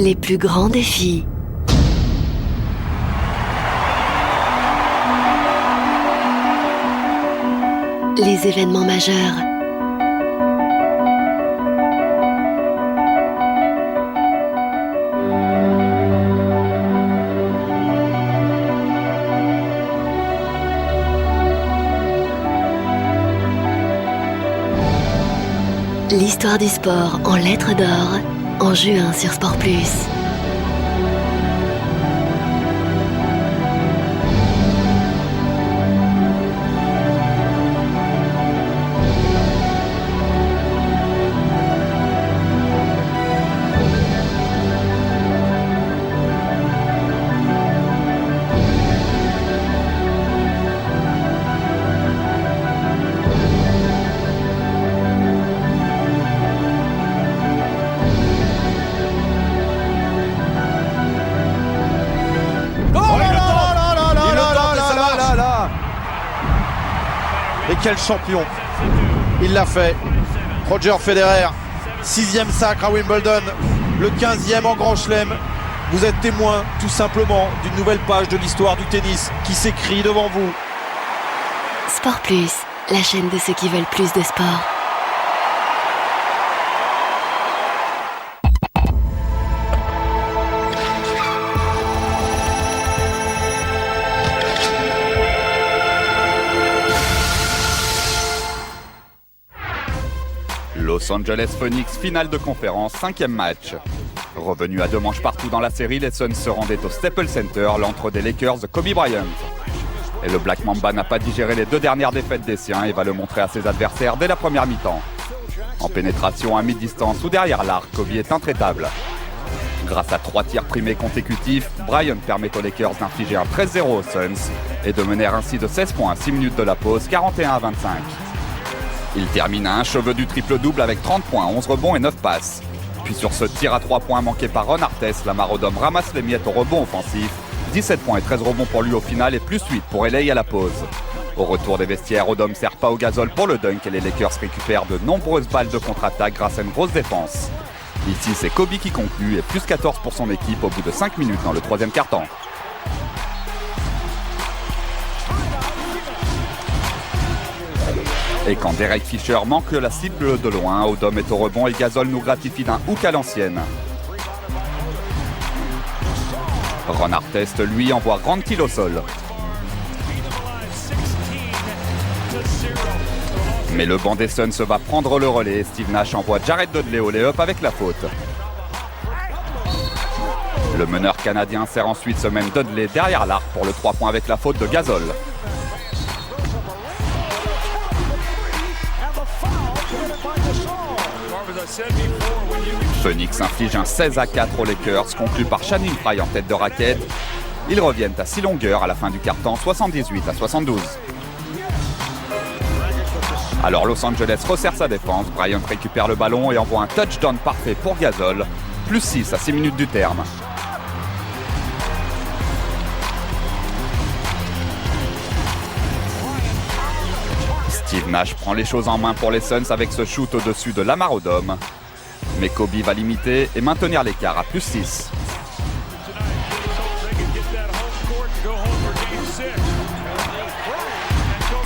Les plus grands défis. Les événements majeurs. L'histoire du sport en lettres d'or, en juin sur Sport+. Et quel champion! Il l'a fait. Roger Federer, 6e sacre à Wimbledon, le 15e en Grand Chelem. Vous êtes témoin tout simplement d'une nouvelle page de l'histoire du tennis qui s'écrit devant vous. Sport+, la chaîne de ceux qui veulent plus de sport. Los Angeles Phoenix, finale de conférence, 5e match. Revenu à 2 manches partout dans la série, les Suns se rendaient au Staples Center, l'antre des Lakers de Kobe Bryant. Et le Black Mamba n'a pas digéré les 2 dernières défaites des siens et va le montrer à ses adversaires dès la première mi-temps. En pénétration à mi-distance ou derrière l'arc, Kobe est intraitable. Grâce à 3 tirs primés consécutifs, Bryant permet aux Lakers d'infliger un 13-0 aux Suns et de mener ainsi de 16 points à 6 minutes de la pause, 41-25. Il termine à un cheveu du triple-double avec 30 points, 11 rebonds et 9 passes. Puis sur ce tir à 3 points manqué par Ron Artest, Lamar Odom ramasse les miettes au rebond offensif. 17 points et 13 rebonds pour lui au final et plus 8 pour LA à la pause. Au retour des vestiaires, Odom sert pas au gazole pour le dunk et les Lakers récupèrent de nombreuses balles de contre-attaque grâce à une grosse défense. Ici, c'est Kobe qui conclut et plus 14 pour son équipe au bout de 5 minutes dans le 3e quart-temps. Et quand Derek Fisher manque la cible de loin, Odom est au rebond et Gasol nous gratifie d'un hook à l'ancienne. Ron Artest, lui, envoie Grant Hill au sol. Mais le banc des Suns va prendre le relais et Steve Nash envoie Jared Dudley au lay-up avec la faute. Le meneur canadien sert ensuite ce même Dudley derrière l'arc pour le 3 points avec la faute de Gasol. Phoenix inflige un 16-4 aux Lakers, conclu par Channing Frye en tête de raquette. Ils reviennent à 6 longueurs à la fin du quart-temps, 78-72. Alors Los Angeles resserre sa défense, Bryant récupère le ballon et envoie un touchdown parfait pour Gasol, plus 6 à 6 minutes du terme. Steve Nash prend les choses en main pour les Suns avec ce shoot au-dessus de Lamar Odom. Mais Kobe va limiter et maintenir l'écart à plus 6.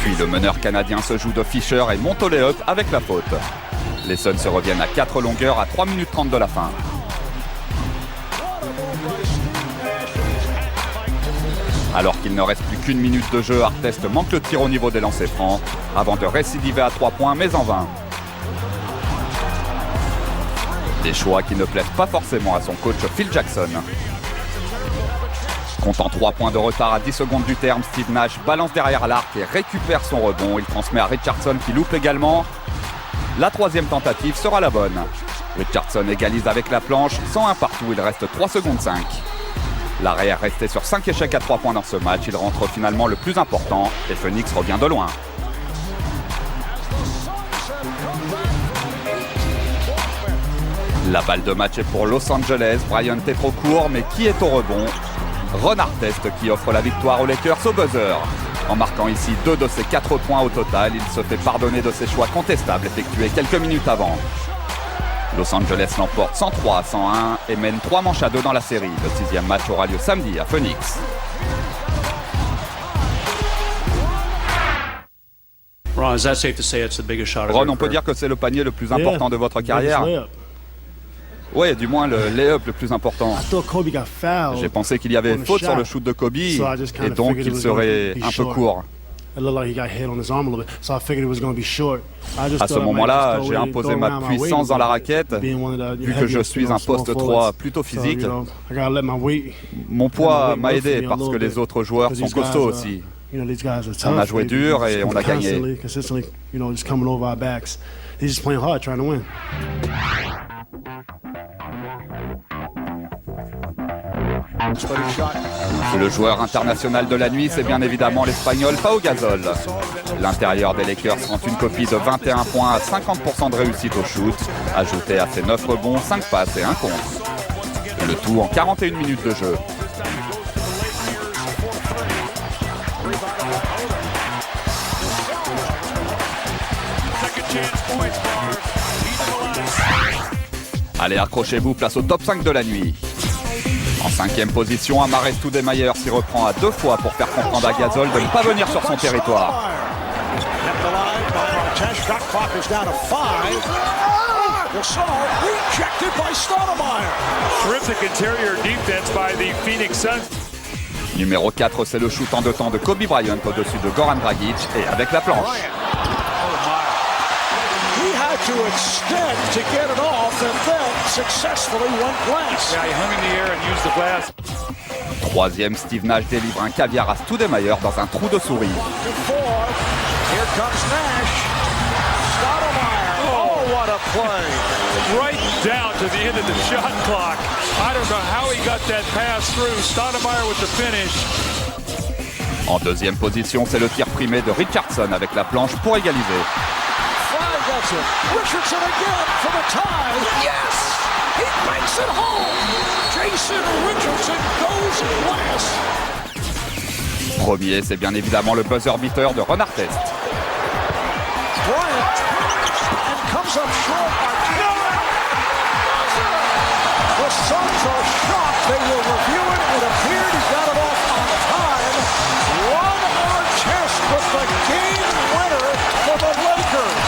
Puis le meneur canadien se joue de Fisher et monte au lay-up avec la faute. Les Suns se reviennent à 4 longueurs à 3 minutes 30 de la fin. Alors qu'il ne reste plus qu'une minute de jeu, Artest manque le tir au niveau des lancers francs avant de récidiver à 3 points mais en vain. Des choix qui ne plaisent pas forcément à son coach Phil Jackson. Comptant 3 points de retard à 10 secondes du terme, Steve Nash balance derrière l'arc et récupère son rebond. Il transmet à Richardson qui loupe également. La 3e tentative sera la bonne. Richardson égalise avec la planche, 101 partout, il reste 3 secondes 5. L'arrière restait sur 5 échecs à 3 points dans ce match, il rentre finalement le plus important et Phoenix revient de loin. La balle de match est pour Los Angeles, Bryant est trop court mais qui est au rebond? Ron Artest qui offre la victoire aux Lakers au buzzer. En marquant ici 2 de ses 4 points au total, il se fait pardonner de ses choix contestables effectués quelques minutes avant. Los Angeles l'emporte 103-101 et mène 3 manches à 2 dans la série. Le 6e match aura lieu samedi à Phoenix. Ron, on peut dire que c'est le panier le plus important de votre carrière? Oui, du moins le lay-up le plus important. J'ai pensé qu'il y avait faute sur le shoot de Kobe et donc il serait un peu court. À ce moment-là, j'ai imposé ma puissance dans la raquette, vu que je suis un poste 3 plutôt physique. Mon poids m'a aidé parce que les autres joueurs sont costauds aussi. On a joué dur et on a gagné. Le joueur international de la nuit, c'est bien évidemment l'Espagnol Pau Gasol. L'intérieur des Lakers rend une copie de 21 points à 50% de réussite au shoot, ajouté à ses 9 rebonds, 5 passes et 1 contre. Le tout en 41 minutes de jeu. Allez, accrochez-vous, place au top 5 de la nuit. En 5e position, Amar'e Stoudemire s'y reprend à 2 fois pour faire comprendre à Gasol de ne pas venir sur son territoire. Numéro 4, c'est le shoot en 2 temps de Kobe Bryant au-dessus de Goran Dragic et avec la planche. To extend to get it off and then successfully won glass. Yeah, he hung in the air and used the glass. 3e, Steve Nash délivre un caviar à Stoudemire dans un trou de souris. Here comes Nash. Stoudemire. Oh, what a play. Right down to the end of the shot clock. I don't know how he got that pass through. Stoudemire with the finish. En 2e position, c'est le tir primé de Richardson avec la planche pour égaliser. Richardson again for the tie. Yes! He makes it home. Jason Richardson goes last. Premier, c'est bien évidemment le buzzer beater de Ron Artest. Bryant and comes up short. No! The Suns are shocked. They will review it. It appeared he got it off on time. Ron Artest with the game winner for the Lakers.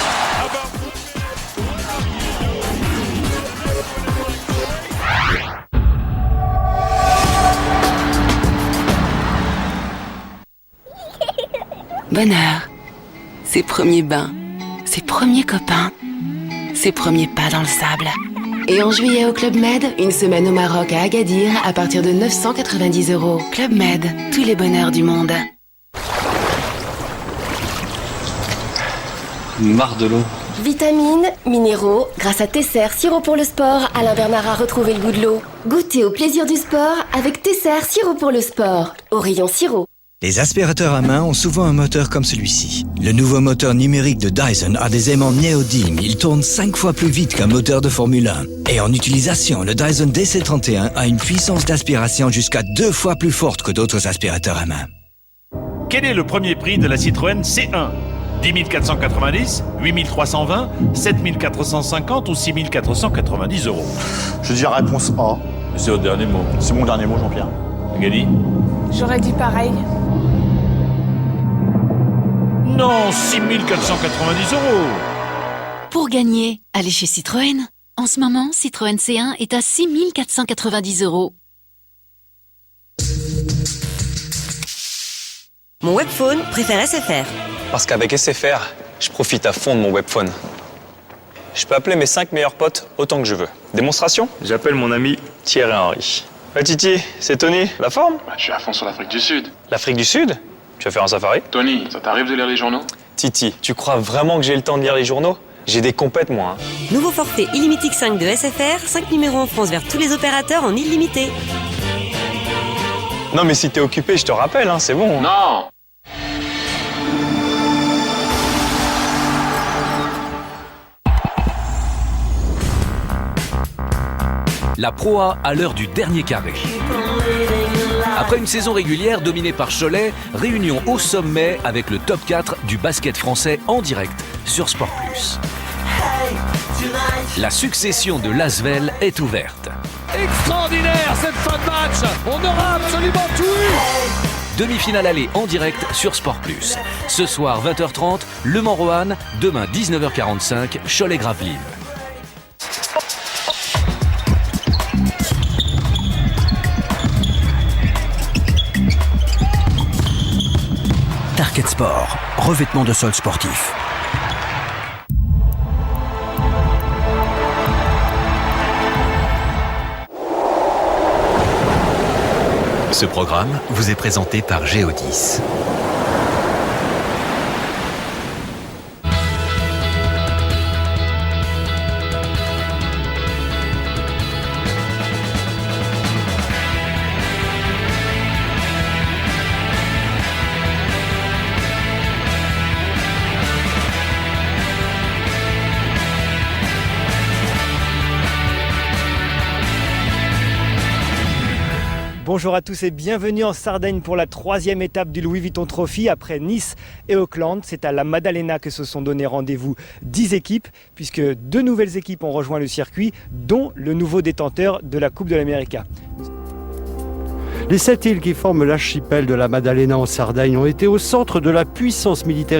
Bonheur, ses premiers bains, ses premiers copains, ses premiers pas dans le sable. Et en juillet au Club Med, une semaine au Maroc à Agadir à partir de 990 €. Club Med, tous les bonheurs du monde. Marre de l'eau. Vitamines, minéraux, grâce à Tesser, sirop pour le sport, Alain Bernard a retrouvé le goût de l'eau. Goûtez au plaisir du sport avec Tesser, sirop pour le sport, au rayon sirop. Les aspirateurs à main ont souvent un moteur comme celui-ci. Le nouveau moteur numérique de Dyson a des aimants néodymes. Il tourne 5 fois plus vite qu'un moteur de Formule 1. Et en utilisation, le Dyson DC31 a une puissance d'aspiration jusqu'à 2 fois plus forte que d'autres aspirateurs à main. Quel est le premier prix de la Citroën C1 ? 10 490, 8 320, 7 450 ou 6 490 €. Je dis la réponse A. C'est au dernier mot. C'est mon dernier mot, Jean-Pierre. Magali ? J'aurais dit pareil. Non, 6 490 €. Pour gagner, allez chez Citroën. En ce moment, Citroën C1 est à 6 490 €. Mon webphone préfère SFR. Parce qu'avec SFR, je profite à fond de mon webphone. Je peux appeler mes 5 meilleurs potes autant que je veux. Démonstration ? J'appelle mon ami Thierry Henry. Ouais Titi, c'est Tony, la forme ? Je suis à fond sur l'Afrique du Sud. L'Afrique du Sud ? Tu vas faire un safari ? Tony, ça t'arrive de lire les journaux ? Titi, tu crois vraiment que j'ai le temps de lire les journaux ? J'ai des compètes moi. Nouveau forfait illimité X5 de SFR, 5 numéros en France vers tous les opérateurs en illimité. Non mais si t'es occupé, je te rappelle, hein, c'est bon. Non ! La Pro A à l'heure du dernier carré. Après une saison régulière dominée par Cholet, réunion au sommet avec le top 4 du basket français en direct sur Sport Plus. La succession de Lasvel est ouverte. Extraordinaire cette fin de match. On aura absolument tout eu. Demi-finale aller en direct sur Sport Plus. Ce soir 20h30, Le Mans-Roanne. Demain 19h45, Cholet-Gravelines. Target Sport, revêtement de sol sportif. Ce programme vous est présenté par Géodis. Bonjour à tous et bienvenue en Sardaigne pour la 3e étape du Louis Vuitton Trophy après Nice et Auckland. C'est à la Maddalena que se sont donné rendez-vous 10 équipes puisque 2 nouvelles équipes ont rejoint le circuit dont le nouveau détenteur de la Coupe de l'América. Les 7 îles qui forment l'archipel de la Maddalena en Sardaigne ont été au centre de la puissance militaire